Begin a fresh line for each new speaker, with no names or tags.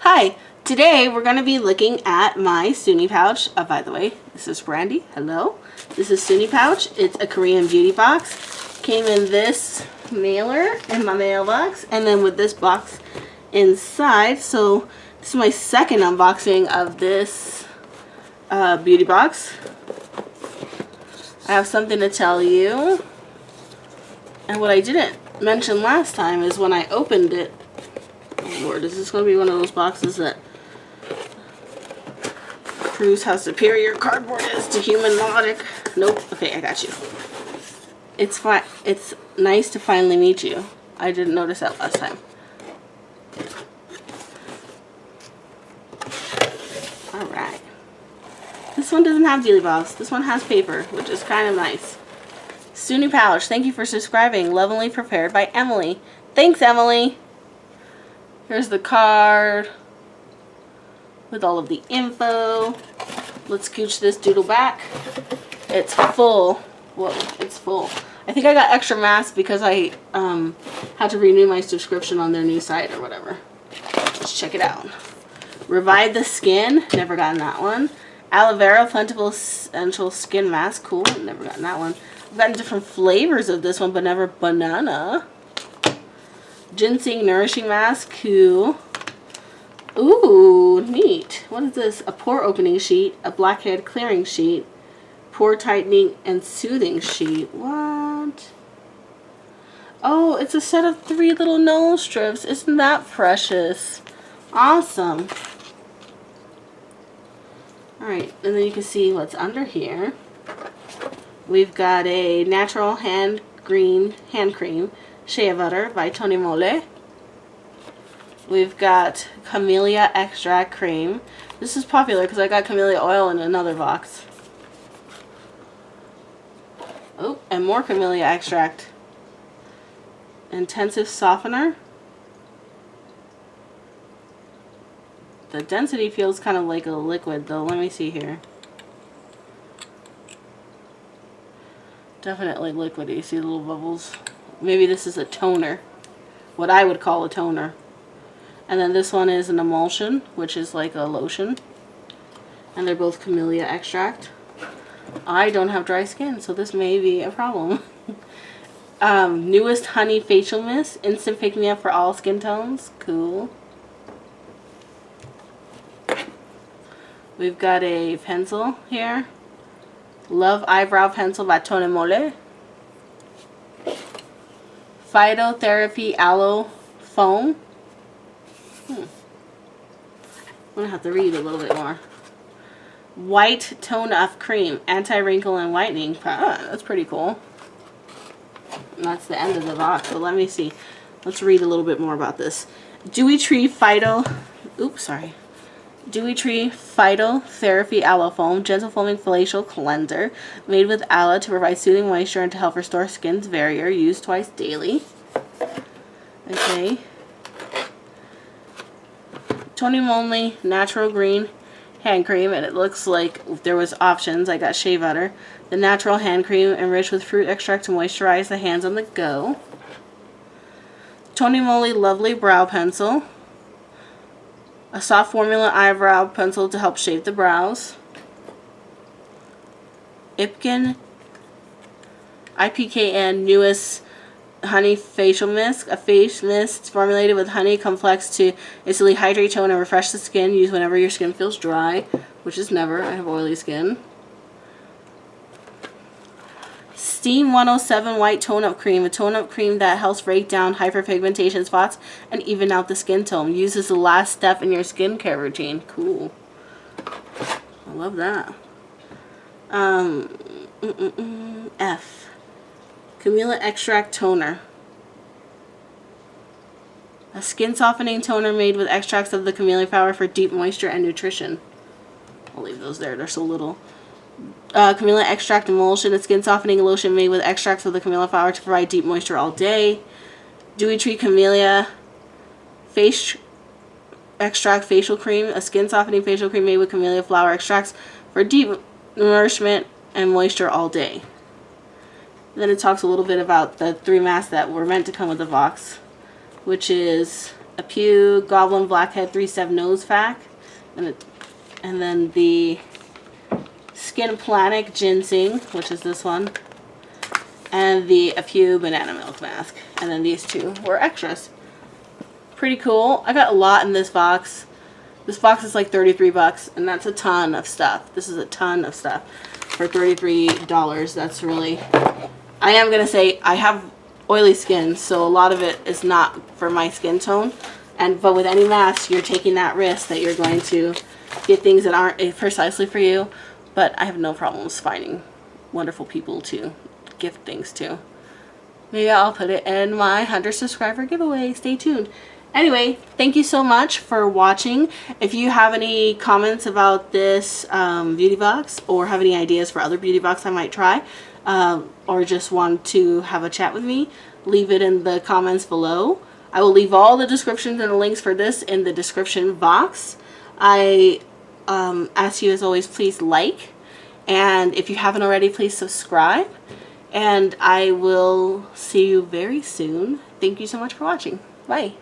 Hi, today we're going to be looking at my Sooni pouch. By the way, this is Brandy. Hello. This is Sooni pouch. It's a Korean beauty box. Came in this mailer in my mailbox and then with this box inside. So this is my second unboxing of this beauty box. I have something to tell you. And what I didn't mention last time is when I opened it. Oh Lord, is this going to be one of those boxes that proves how superior cardboard is to human logic? Nope. Okay, I got you. It's fine. It's nice to finally meet you. I didn't notice that last time. Alright. This one doesn't have Dealy Bobs. This one has paper, which is kind of nice. Sooni pouch. Thank you for subscribing. Lovingly prepared by Emily. Thanks, Emily. Here's the card with all of the info. Let's scooch this doodle back. It's full. Whoa, it's full. I think I got extra masks because I had to renew my subscription on their new site or whatever. Let's check it out. Revive the Skin. Never gotten that one. Aloe Vera Plentiful Essential Skin Mask. Cool. Never gotten that one. I've gotten different flavors of this one, but never banana. Ginseng Nourishing Mask. Cool. Ooh, neat. What is this? A pore opening sheet, a blackhead clearing sheet, pore tightening and soothing sheet. What? Oh, it's a set of 3 little nose strips. Isn't that precious? Awesome. Alright, and then you can see what's under here. We've got a natural hand cream, shea butter by Tony Mole. We've got camellia extract cream. This is popular because I got camellia oil in another box. Oh, and more camellia extract. Intensive softener. The density feels kind of like a liquid though. Let me see here. Definitely liquidy. You see the little bubbles? Maybe this is a toner. What I would call a toner. And then this one is an emulsion, which is like a lotion. And they're both camellia extract. I don't have dry skin, so this may be a problem. Newest Honey Facial Mist. Instant pick-me-up for all skin tones. Cool. We've got a pencil here. Love Eyebrow Pencil by Tony Mole. Phytotherapy Aloe Foam. I'm going to have to read a little bit more. White Tone Up Cream. Anti-wrinkle and whitening. That's pretty cool. And that's the end of the box. So let me see. Let's read a little bit more about this. Dewy Tree Phytotherapy Aloe Foam. Gentle foaming facial cleanser. Made with aloe to provide soothing moisture and to help restore skin's barrier. Used twice daily. Okay. Tony Mole Natural Green Hand Cream, and it looks like there was options. I got shea butter. The natural hand cream enriched with fruit extract to moisturize the hands on the go. Tony Mole Lovely Brow Pencil. A soft formula eyebrow pencil to help shape the brows. IPKN Newest Honey Facial Mist. A face mist formulated with honey complex to instantly hydrate, tone, and refresh the skin. Use whenever your skin feels dry, which is never. I have oily skin. Steam 107 White Tone-Up Cream. A tone-up cream that helps break down hyperpigmentation spots and even out the skin tone. Uses the last step in your skincare routine. Cool. I love that. F. Camellia Extract Toner. A skin softening toner made with extracts of the camellia flower for deep moisture and nutrition. I'll leave those there. They're so little. Camellia Extract Emulsion. A skin softening lotion made with extracts of the camellia flower to provide deep moisture all day. Dewy Tree Camellia Face Extract Facial Cream. A skin softening facial cream made with camellia flower extracts for deep nourishment and moisture all day. Then it talks a little bit about the 3 masks that were meant to come with the box, which is a Pew Goblin Blackhead 3-7 Nose Pack, and then the Skin Planet Ginseng, which is this one, and the A Pew Banana Milk Mask. And then these two were extras. Pretty cool. I got a lot in this box. This box is like 33 bucks, and that's a ton of stuff. This is a ton of stuff for $33. That's really... I am going to say I have oily skin, so a lot of it is not for my skin tone. But with any mask, you're taking that risk that you're going to get things that aren't precisely for you. But I have no problems finding wonderful people to gift things to. Maybe I'll put it in my 100 subscriber giveaway. Stay tuned. Anyway, thank you so much for watching. If you have any comments about this beauty box, or have any ideas for other beauty box I might try, or just want to have a chat with me, leave it in the comments below. I will leave all the descriptions and the links for this in the description box. I ask you as always, please like, and if you haven't already, please subscribe, and I will see you very soon. Thank you so much for watching. Bye.